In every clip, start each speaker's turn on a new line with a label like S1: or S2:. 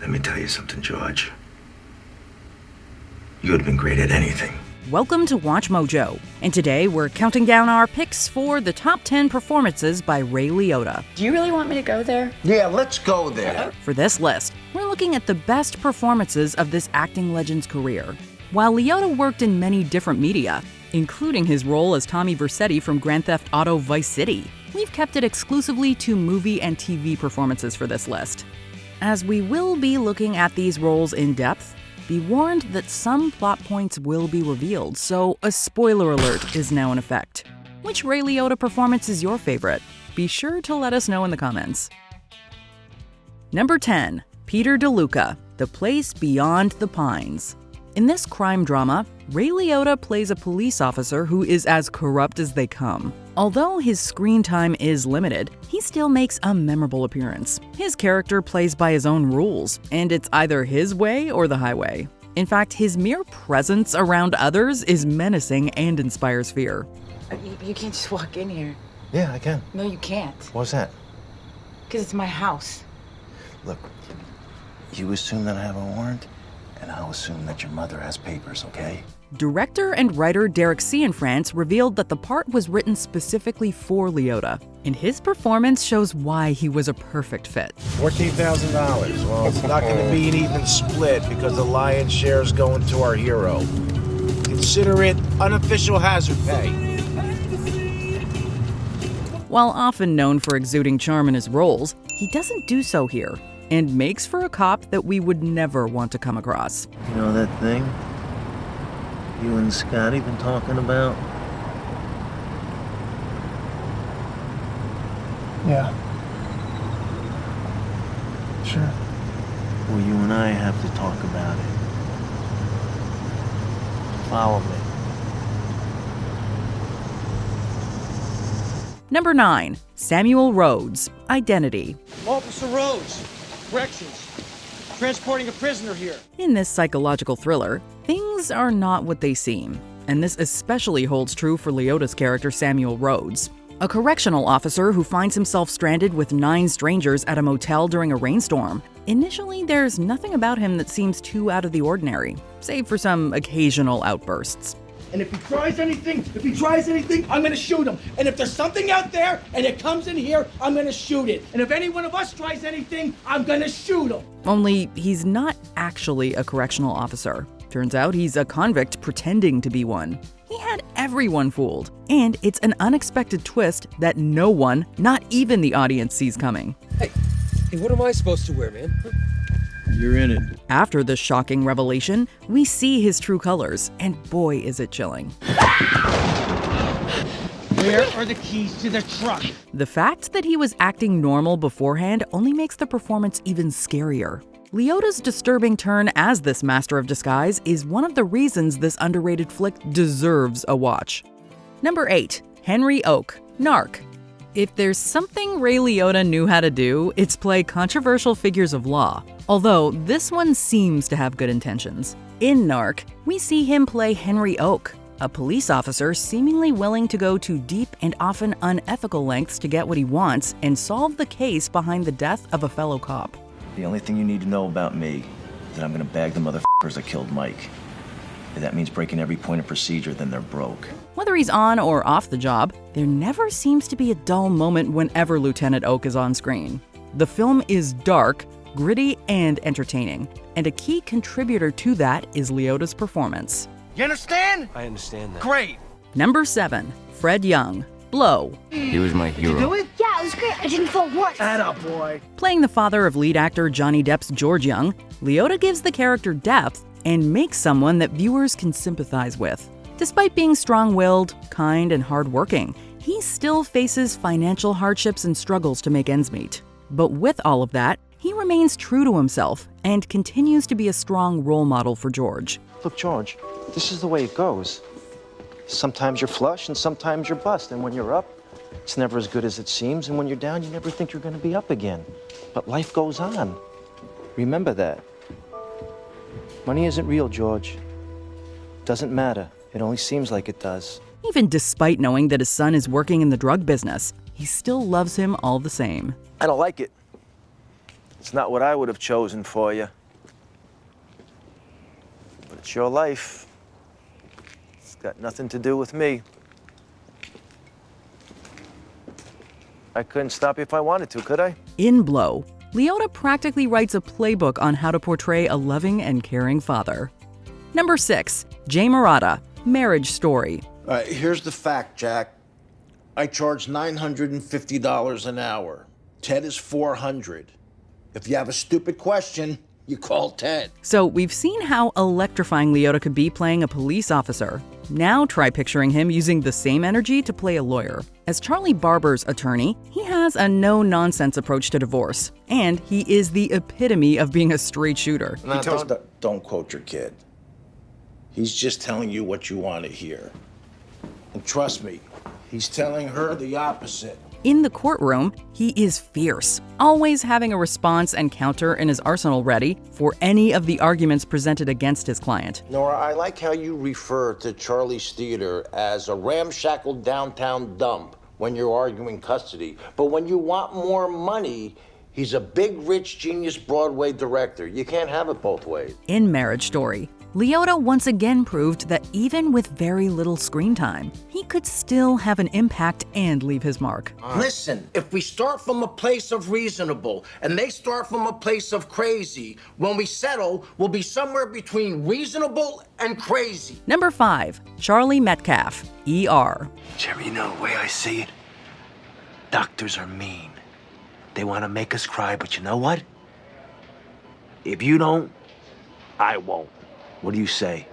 S1: Let me tell you something, George. You would have been great at anything.
S2: Welcome to Watch Mojo, and today we're counting down our picks for the top 10 performances by Ray Liotta.
S3: Do you really want me to go there?
S4: Yeah, let's go there.
S2: For this list, we're looking at the best performances of this acting legend's career. While Liotta worked in many different media, including his role as Tommy Vercetti from Grand Theft Auto Vice City, we've kept it exclusively to movie and TV performances for this list. As we will be looking at these roles in depth, be warned that some plot points will be revealed, so a spoiler alert is now in effect. Which Ray Liotta performance is your favorite? Be sure to let us know in the comments. Number 10. Peter DeLuca, The Place Beyond the Pines. In this crime drama, Ray Liotta plays a police officer who is as corrupt as they come. Although his screen time is limited, he still makes a memorable appearance. His character plays by his own rules, and it's either his way or the highway. In fact, his mere presence around others is menacing and inspires fear.
S3: You can't just walk in here.
S4: Yeah, I can.
S3: No, you can't.
S4: What's that?
S3: Because it's my house.
S4: Look, you assume that I have a warrant, and I'll assume that your mother has papers, okay?
S2: Director and writer Derek Cianfrance revealed that the part was written specifically for Liotta, and his performance shows why he was a perfect fit.
S5: $14,000. Well, it's not going to be an even split because the lion's share is going to our hero. Consider it unofficial hazard pay.
S2: While often known for exuding charm in his roles, he doesn't do so here, and makes for a cop that we would never want to come across.
S6: You know that thing you and Scotty been talking about?
S7: Yeah. Sure.
S6: Well, you and I have to talk about it. Follow me.
S2: Number 9. Samuel Rhodes, Identity.
S8: Officer Rhodes, corrections. Transporting a prisoner here.
S2: In this psychological thriller, things are not what they seem, and this especially holds true for Liotta's character Samuel Rhodes, a correctional officer who finds himself stranded with 9 strangers at a motel during a rainstorm. Initially, there's nothing about him that seems too out of the ordinary, save for some occasional outbursts.
S8: And if he tries anything, I'm gonna shoot him. And if there's something out there and it comes in here, I'm gonna shoot it. And if any one of us tries anything, I'm gonna shoot him.
S2: Only he's not actually a correctional officer. Turns out he's a convict pretending to be one. He had everyone fooled, and it's an unexpected twist that no one, not even the audience, sees coming.
S9: Hey, what am I supposed to wear, man?
S6: You're in it.
S2: After the shocking revelation, we see his true colors, and boy is it chilling.
S8: Where are the keys to the truck?
S2: The fact that he was acting normal beforehand only makes the performance even scarier. Liotta's disturbing turn as this master of disguise is one of the reasons this underrated flick deserves a watch. Number 8. Henry Oak, Narc. If there's something Ray Liotta knew how to do, it's play controversial figures of law. Although this one seems to have good intentions. In Narc, we see him play Henry Oak, a police officer seemingly willing to go to deep and often unethical lengths to get what he wants and solve the case behind the death of a fellow cop.
S4: The only thing you need to know about me is that I'm gonna bag the motherfuckers that killed Mike. If that means breaking every point of procedure, then they're broke.
S2: Whether he's on or off the job, there never seems to be a dull moment whenever Lieutenant Oak is on screen. The film is dark, gritty, and entertaining, and a key contributor to that is Liotta's performance.
S8: You understand?
S9: I understand that.
S8: Great.
S2: Number 7. Fred Jung, Blow.
S9: He was my hero.
S3: it? Yeah, it was great. I didn't fall once.
S8: Atta boy.
S2: Playing the father of lead actor Johnny Depp's George Jung, Liotta gives the character depth and makes someone that viewers can sympathize with. Despite being strong-willed, kind, and hardworking, he still faces financial hardships and struggles to make ends meet. But with all of that, he remains true to himself and continues to be a strong role model for George.
S6: Look, George, this is the way it goes. Sometimes you're flush and sometimes you're bust. And when you're up, it's never as good as it seems. And when you're down, you never think you're going to be up again. But life goes on. Remember that. Money isn't real, George. Doesn't matter. It only seems like it does.
S2: Even despite knowing that his son is working in the drug business, he still loves him all the same.
S6: I don't like it. It's not what I would have chosen for you. But it's your life. It's got nothing to do with me. I couldn't stop you if I wanted to, could I?
S2: In Blow, Liotta practically writes a playbook on how to portray a loving and caring father. Number 6, Jay Marotta, Marriage Story.
S5: All right, here's the fact, Jack. I charge $950 an hour. Ted is $400. If you have a stupid question, you call Ted.
S2: So we've seen how electrifying Liotta could be playing a police officer. Now try picturing him using the same energy to play a lawyer. As Charlie Barber's attorney, he has a no-nonsense approach to divorce, and he is the epitome of being a straight shooter.
S5: Now, don't quote your kid. He's just telling you what you want to hear. And trust me, he's telling her the opposite.
S2: In the courtroom, he is fierce, always having a response and counter in his arsenal ready for any of the arguments presented against his client.
S5: Nora, I like how you refer to Charlie's theater as a ramshackle downtown dump when you're arguing custody. But when you want more money, he's a big, rich, genius Broadway director. You can't have it both ways.
S2: In Marriage Story, Liotta once again proved that even with very little screen time, he could still have an impact and leave his mark.
S5: Listen, if we start from a place of reasonable and they start from a place of crazy, when we settle, we'll be somewhere between reasonable and crazy.
S2: Number 5, Charlie Metcalf, ER.
S1: Jerry, you know, the way I see it, doctors are mean. They want to make us cry, but you know what? If you don't, I won't. What do you say?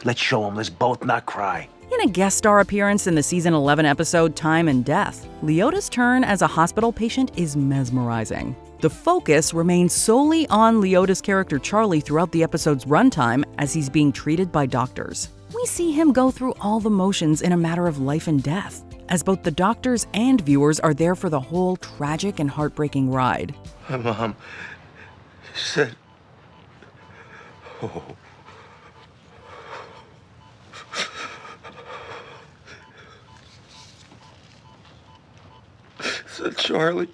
S1: Let's show them. Let's both not cry.
S2: In a guest star appearance in the season 11 episode Time and Death, Liotta's turn as a hospital patient is mesmerizing. The focus remains solely on Liotta's character Charlie throughout the episode's runtime as he's being treated by doctors. We see him go through all the motions in a matter of life and death, as both the doctors and viewers are there for the whole tragic and heartbreaking ride.
S1: My mom said, oh. Said Charlie,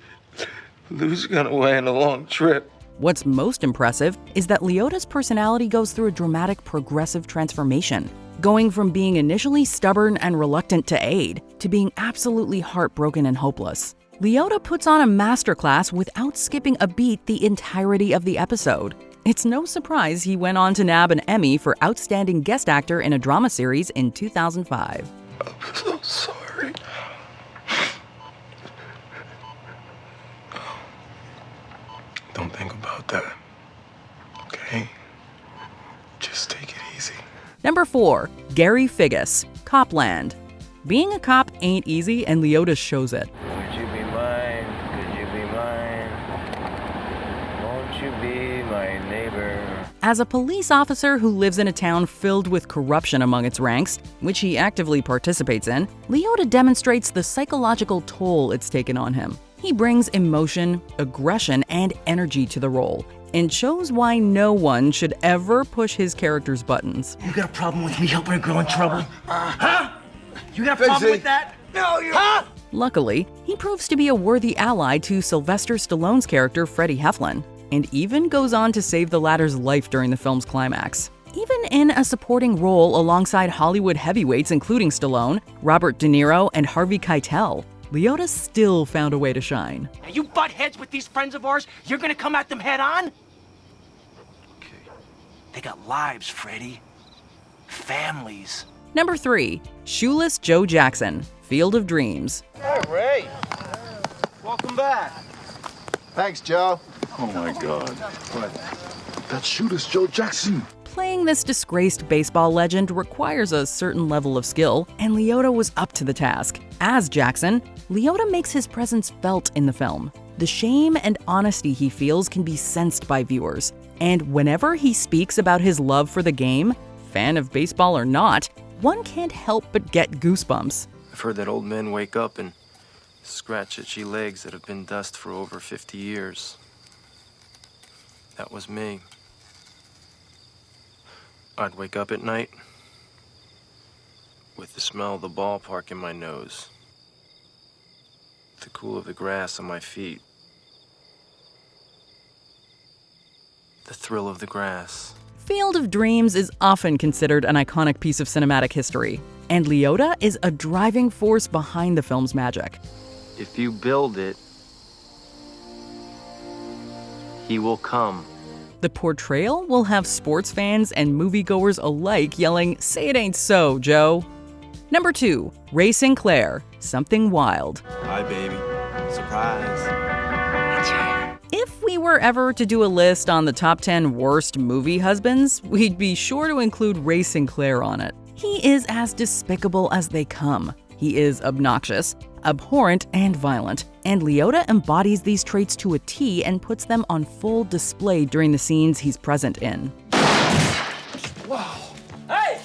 S1: Lou's gone away on a long trip.
S2: What's most impressive is that Liotta's personality goes through a dramatic progressive transformation, going from being initially stubborn and reluctant to aid to being absolutely heartbroken and hopeless. Liotta puts on a masterclass without skipping a beat the entirety of the episode. It's no surprise he went on to nab an Emmy for Outstanding Guest Actor in a Drama Series in 2005.
S1: I'm so sorry. Don't think about that, okay? Just take it easy.
S2: Number 4, Gary Figgis, Copland. Being a cop ain't easy, and Liotta shows it.
S7: Would you be mine? Could you be mine? Won't you be my neighbor?
S2: As a police officer who lives in a town filled with corruption among its ranks, which he actively participates in, Liotta demonstrates the psychological toll it's taken on him. He brings emotion, aggression, and energy to the role, and shows why no one should ever push his character's buttons.
S1: You got a problem with me helping a girl in trouble?
S8: Huh? You got a problem with that? No, you... Huh?
S2: Luckily, he proves to be a worthy ally to Sylvester Stallone's character Freddie Heflin, and even goes on to save the latter's life during the film's climax. Even in a supporting role alongside Hollywood heavyweights including Stallone, Robert De Niro, and Harvey Keitel, Liotta still found a way to shine.
S8: You butt heads with these friends of ours, you're gonna come at them head on?
S1: Okay. They got lives, Freddie. Families.
S2: Number 3, Shoeless Joe Jackson, Field of Dreams.
S6: Hey, Ray. Welcome back.
S10: Thanks, Joe.
S11: Oh my God. What? That's Shoeless Joe Jackson.
S2: Playing this disgraced baseball legend requires a certain level of skill, and Liotta was up to the task. As Jackson, Liotta makes his presence felt in the film. The shame and honesty he feels can be sensed by viewers, and whenever he speaks about his love for the game, fan of baseball or not, one can't help but get goosebumps.
S9: I've heard that old men wake up and scratch itchy legs that have been dust for over 50 years. That was me. I'd wake up at night with the smell of the ballpark in my nose, the cool of the grass on my feet, the thrill of the grass.
S2: Field of Dreams is often considered an iconic piece of cinematic history, and Liotta is a driving force behind the film's magic.
S9: If you build it, he will come.
S2: The portrayal will have sports fans and moviegoers alike yelling, "Say it ain't so, Joe." Number 2, Ray Sinclair, Something Wild.
S12: Hi, baby. Surprise.
S2: If we were ever to do a list on the top 10 worst movie husbands, we'd be sure to include Ray Sinclair on it. He is as despicable as they come. He is obnoxious, abhorrent, and violent, and Liotta embodies these traits to a T and puts them on full display during the scenes he's present in.
S8: Wow. Hey!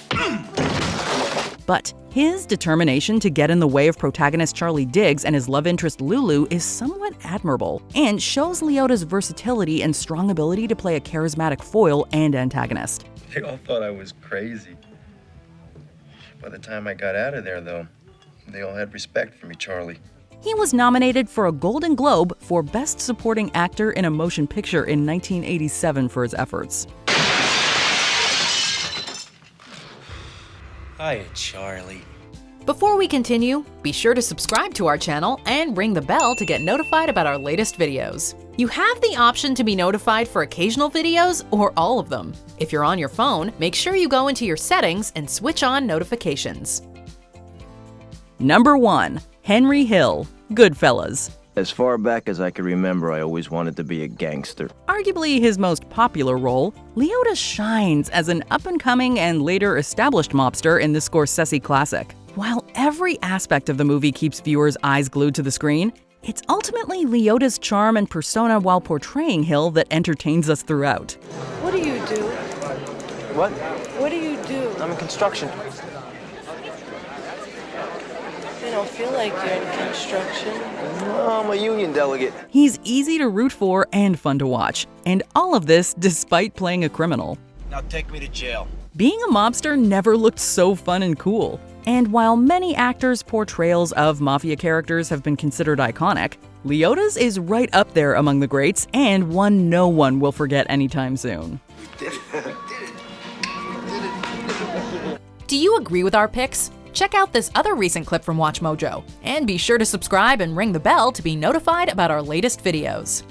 S2: But his determination to get in the way of protagonist Charlie Diggs and his love interest Lulu is somewhat admirable, and shows Liotta's versatility and strong ability to play a charismatic foil and antagonist.
S9: They all thought I was crazy. By the time I got out of there, though, they all had respect for me, Charlie.
S2: He was nominated for a Golden Globe for Best Supporting Actor in a Motion Picture in 1987 for his efforts.
S12: Hiya, Charlie.
S13: Before we continue, be sure to subscribe to our channel and ring the bell to get notified about our latest videos. You have the option to be notified for occasional videos or all of them. If you're on your phone, make sure you go into your settings and switch on notifications.
S2: Number 1, Henry Hill, Goodfellas.
S4: As far back as I can remember, I always wanted to be a gangster.
S2: Arguably his most popular role, Liotta shines as an up-and-coming and later established mobster in the Scorsese classic. While every aspect of the movie keeps viewers' eyes glued to the screen, it's ultimately Liotta's charm and persona while portraying Hill that entertains us throughout.
S14: What do you do?
S6: What?
S14: What do you do?
S6: I'm in construction.
S14: You don't feel like you're in construction.
S6: No, I'm a union delegate.
S2: He's easy to root for and fun to watch, and all of this despite playing a criminal.
S12: Now take me to jail.
S2: Being a mobster never looked so fun and cool. And while many actors' portrayals of mafia characters have been considered iconic, Liotta's is right up there among the greats, and one no one will forget anytime soon.
S13: Do you agree with our picks? Check out this other recent clip from WatchMojo, and be sure to subscribe and ring the bell to be notified about our latest videos.